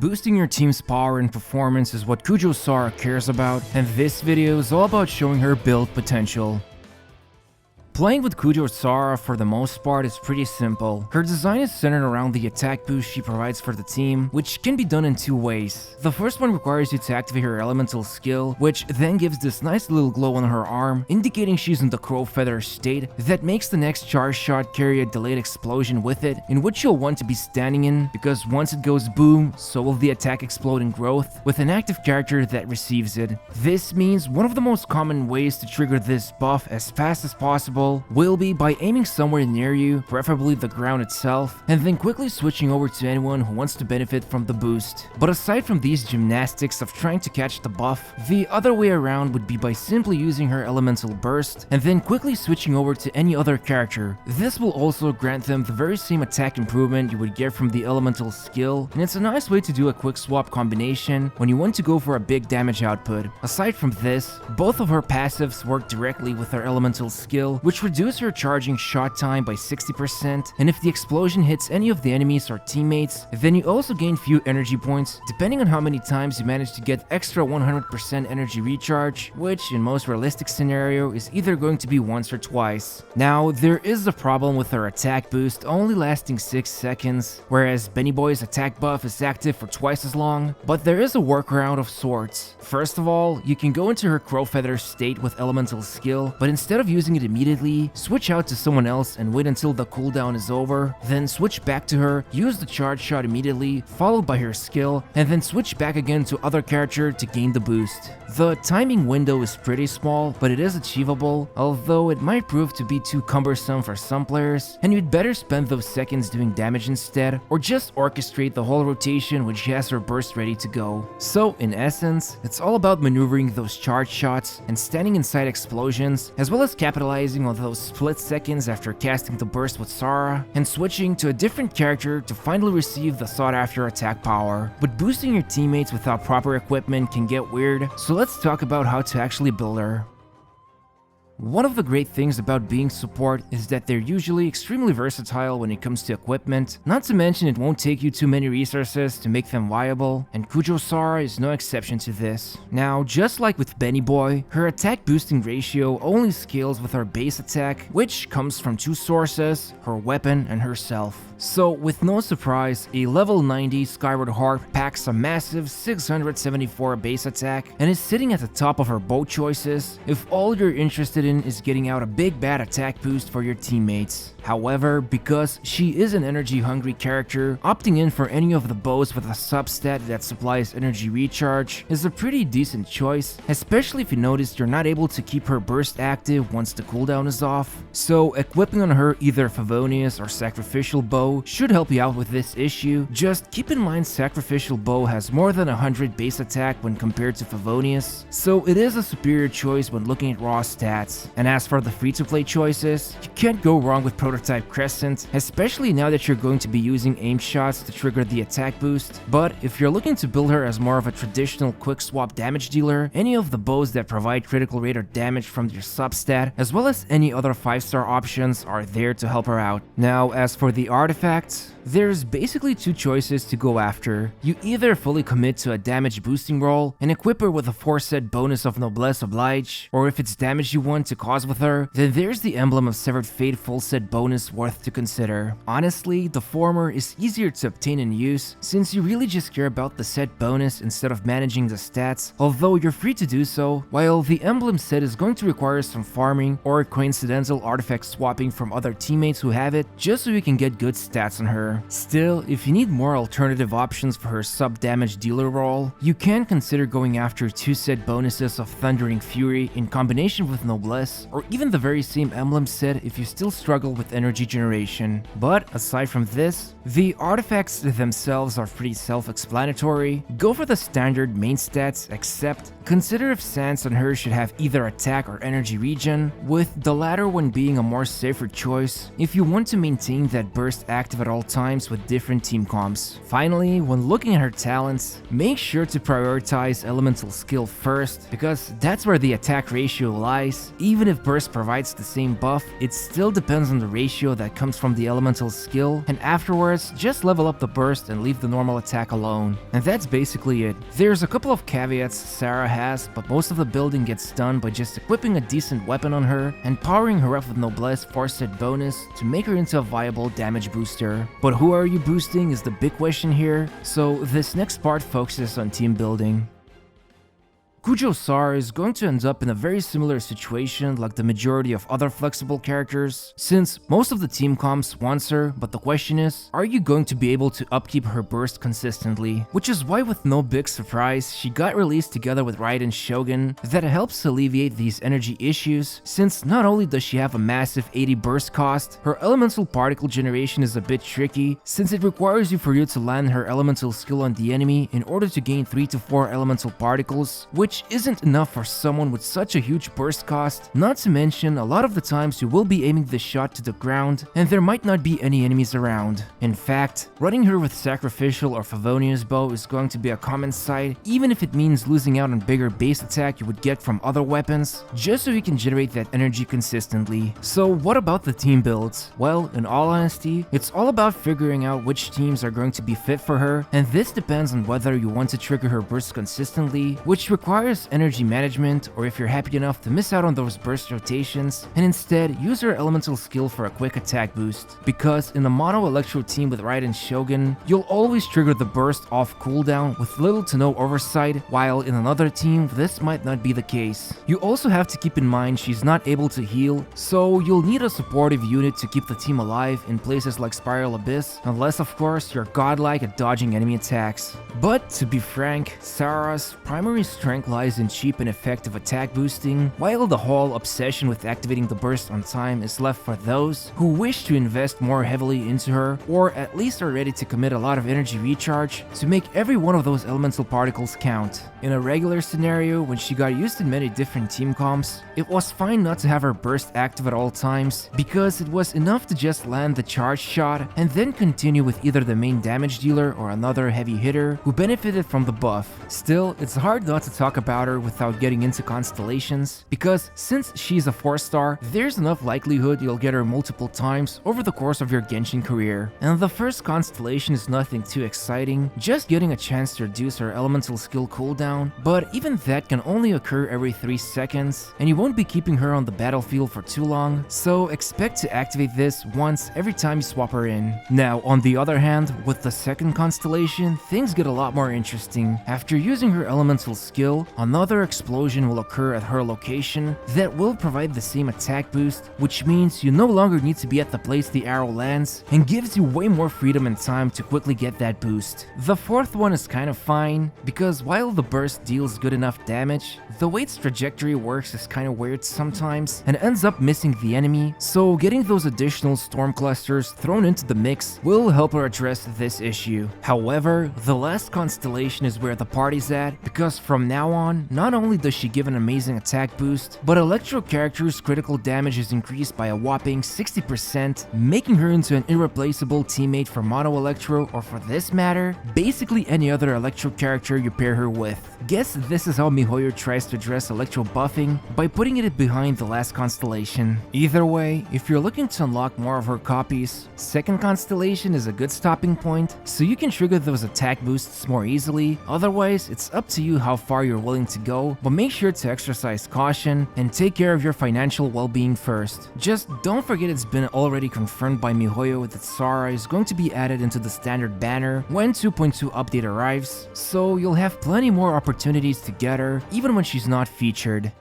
Boosting your team's power and performance is what Kujou Sara cares about, and this video is all about showing her build potential. Playing with Kujou Sara for the most part is pretty simple. Her design is centered around the attack boost she provides for the team, which can be done in two ways. The first one requires you to activate her elemental skill, which then gives this nice little glow on her arm, indicating she's in the crow feather state that makes the next charge shot carry a delayed explosion with it, in which you'll want to be standing in, because once it goes boom, so will the attack explode in growth, with an active character that receives it. This means one of the most common ways to trigger this buff as fast as possible will be by aiming somewhere near you, preferably the ground itself, and then quickly switching over to anyone who wants to benefit from the boost. But aside from these gymnastics of trying to catch the buff, the other way around would be by simply using her elemental burst and then quickly switching over to any other character. This will also grant them the very same attack improvement you would get from the elemental skill, and it's a nice way to do a quick swap combination when you want to go for a big damage output. Aside from this, both of her passives work directly with her elemental skill, which reduce her charging shot time by 60%, and if the explosion hits any of the enemies or teammates, then you also gain few energy points depending on how many times you manage to get extra 100% energy recharge, which in most realistic scenario is either going to be once or twice. Now, there is a problem with her attack boost only lasting 6 seconds, whereas Benny Boy's attack buff is active for twice as long, but there is a workaround of sorts. First of all, you can go into her crow feather state with elemental skill, but instead of using it immediately, switch out to someone else and wait until the cooldown is over, then switch back to her, use the charge shot immediately, followed by her skill, and then switch back again to other character to gain the boost. The timing window is pretty small, but it is achievable, although it might prove to be too cumbersome for some players, and you'd better spend those seconds doing damage instead, or just orchestrate the whole rotation when she has her burst ready to go. So in essence, it's all about maneuvering those charge shots and standing inside explosions, as well as capitalizing on those split seconds after casting the burst with Sara, and switching to a different character to finally receive the sought after attack power. But boosting your teammates without proper equipment can get weird, so let's talk about how to actually build her. One of the great things about being support is that they're usually extremely versatile when it comes to equipment, not to mention it won't take you too many resources to make them viable, and Kujou Sara is no exception to this. Now, just like with Benny Boy, her attack boosting ratio only scales with her base attack, which comes from two sources, her weapon and herself. So, with no surprise, a level 90 Skyward Harp packs a massive 674 base attack and is sitting at the top of her bow choices if all you're interested in is getting out a big bad attack boost for your teammates. However, because she is an energy-hungry character, opting in for any of the bows with a substat that supplies energy recharge is a pretty decent choice, especially if you notice you're not able to keep her burst active once the cooldown is off. So, equipping on her either Favonius or Sacrificial Bow should help you out with this issue. Just keep in mind Sacrificial Bow has more than 100 base attack when compared to Favonius, so it is a superior choice when looking at raw stats. And as for the free-to-play choices, you can't go wrong with Prototype Crescent, especially now that you're going to be using aim shots to trigger the attack boost. But if you're looking to build her as more of a traditional quick swap damage dealer, any of the bows that provide critical rate or damage from your substat, as well as any other 5-star options, are there to help her out. Now, as for the artifacts, there's basically two choices to go after. You either fully commit to a damage boosting role and equip her with a 4-set bonus of Noblesse Oblige, or if it's damage you want to cause with her, then there's the Emblem of Severed Fate full set bonus worth to consider. Honestly, the former is easier to obtain and use, since you really just care about the set bonus instead of managing the stats, although you're free to do so, while the Emblem set is going to require some farming or coincidental artifact swapping from other teammates who have it, just so you can get good stats on her. Still, if you need more alternative options for her sub-damage dealer role, you can consider going after 2-set bonuses of Thundering Fury in combination with Noblesse, or even the very same emblem set if you still struggle with energy generation. But aside from this, the artifacts themselves are pretty self-explanatory. Go for the standard main stats, except consider if Sans on her should have either attack or energy regen, with the latter one being a more safer choice if you want to maintain that burst active at all times with different team comps. Finally, when looking at her talents, make sure to prioritize elemental skill first, because that's where the attack ratio lies. Even if burst provides the same buff, it still depends on the ratio that comes from the elemental skill, and afterward starts, just level up the burst and leave the normal attack alone. And that's basically it. There's a couple of caveats Sara has, but most of the building gets done by just equipping a decent weapon on her and powering her up with Noblesse Forced bonus to make her into a viable damage booster. But who are you boosting is the big question here, so this next part focuses on team building. Kujou Sara is going to end up in a very similar situation like the majority of other flexible characters, since most of the team comps wants her, but the question is, are you going to be able to upkeep her burst consistently? Which is why, with no big surprise, she got released together with Raiden Shogun that helps alleviate these energy issues, since not only does she have a massive 80 burst cost, her elemental particle generation is a bit tricky, since it requires you for you to land her elemental skill on the enemy in order to gain 3 to 4 elemental particles, which isn't enough for someone with such a huge burst cost. Not to mention, a lot of the times you will be aiming the shot to the ground and there might not be any enemies around. In fact, running her with Sacrificial or Favonius Bow is going to be a common sight, even if it means losing out on bigger base attack you would get from other weapons, just so you can generate that energy consistently. So what about the team builds? Well, in all honesty, it's all about figuring out which teams are going to be fit for her, and this depends on whether you want to trigger her burst consistently, which requires energy management, or if you're happy enough to miss out on those burst rotations and instead use her elemental skill for a quick attack boost. Because in a mono electro team with Raiden Shogun, you'll always trigger the burst off cooldown with little to no oversight, while in another team this might not be the case. You also have to keep in mind she's not able to heal, so you'll need a supportive unit to keep the team alive in places like Spiral Abyss, unless of course you're godlike at dodging enemy attacks. But to be frank, Sara's primary strength lies in cheap and effective attack boosting, while the whole obsession with activating the burst on time is left for those who wish to invest more heavily into her, or at least are ready to commit a lot of energy recharge to make every one of those elemental particles count. In a regular scenario, when she got used in many different team comps, it was fine not to have her burst active at all times, because it was enough to just land the charge shot and then continue with either the main damage dealer or another heavy hitter who benefited from the buff. Still, it's hard not to talk about her without getting into constellations, because since she's a 4-star, there's enough likelihood you'll get her multiple times over the course of your Genshin career. And the first constellation is nothing too exciting, just getting a chance to reduce her elemental skill cooldown, but even that can only occur every 3 seconds, and you won't be keeping her on the battlefield for too long, so expect to activate this once every time you swap her in. Now, on the other hand, with the second constellation, things get a lot more interesting. After using her elemental skill, another explosion will occur at her location that will provide the same attack boost, which means you no longer need to be at the place the arrow lands and gives you way more freedom and time to quickly get that boost. The fourth one is kind of fine, because while the burst deals good enough damage, the way its trajectory works is kind of weird sometimes and ends up missing the enemy, so getting those additional storm clusters thrown into the mix will help her address this issue. However, the last constellation is where the party's at, because from now on, not only does she give an amazing attack boost, but Electro character's critical damage is increased by a whopping 60%, making her into an irreplaceable teammate for Mono Electro, or for this matter, basically any other Electro character you pair her with. Guess this is how MiHoYo tries to address Electro buffing, by putting it behind the last constellation. Either way, if you're looking to unlock more of her copies, second constellation is a good stopping point, so you can trigger those attack boosts more easily. Otherwise, it's up to you how far you're willing to go, but make sure to exercise caution and take care of your financial well-being first. Just don't forget it's been already confirmed by MiHoYo that Sara is going to be added into the standard banner when 2.2 update arrives, so you'll have plenty more opportunities to get her even when she's not featured.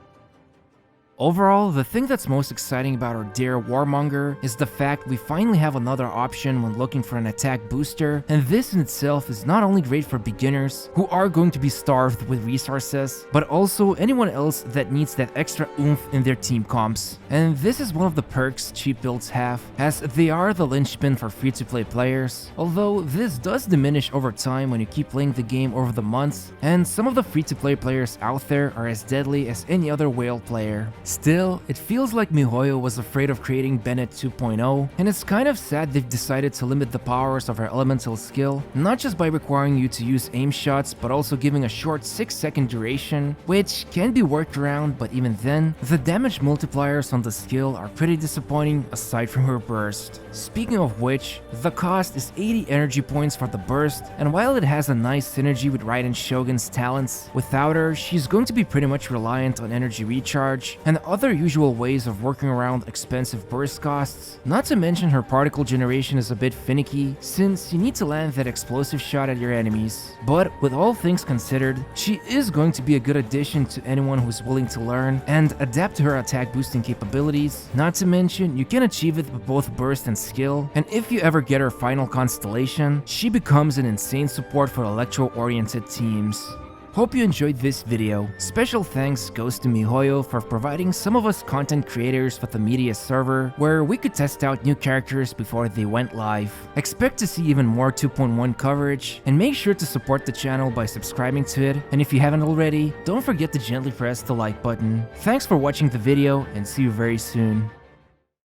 Overall, the thing that's most exciting about our dear Warmonger is the fact we finally have another option when looking for an attack booster, and this in itself is not only great for beginners who are going to be starved with resources, but also anyone else that needs that extra oomph in their team comps. And this is one of the perks cheap builds have, as they are the linchpin for free-to-play players, although this does diminish over time when you keep playing the game over the months, and some of the free-to-play players out there are as deadly as any other whale player. Still, it feels like MiHoYo was afraid of creating Bennett 2.0, and it's kind of sad they've decided to limit the powers of her elemental skill, not just by requiring you to use aim shots, but also giving a short 6-second duration, which can be worked around, but even then, the damage multipliers on the skill are pretty disappointing aside from her burst. Speaking of which, the cost is 80 energy points for the burst, and while it has a nice synergy with Raiden Shogun's talents, without her, she's going to be pretty much reliant on energy recharge and other usual ways of working around expensive burst costs. Not to mention her particle generation is a bit finicky, since you need to land that explosive shot at your enemies. But with all things considered, she is going to be a good addition to anyone who's willing to learn and adapt to her attack boosting capabilities. Not to mention, you can achieve it with both burst and skill, and if you ever get her final constellation, she becomes an insane support for electro-oriented teams. Hope you enjoyed this video. Special thanks goes to MiHoYo for providing some of us content creators with a media server where we could test out new characters before they went live. Expect to see even more 2.1 coverage, and make sure to support the channel by subscribing to it, and if you haven't already, don't forget to gently press the like button. Thanks for watching the video, and see you very soon.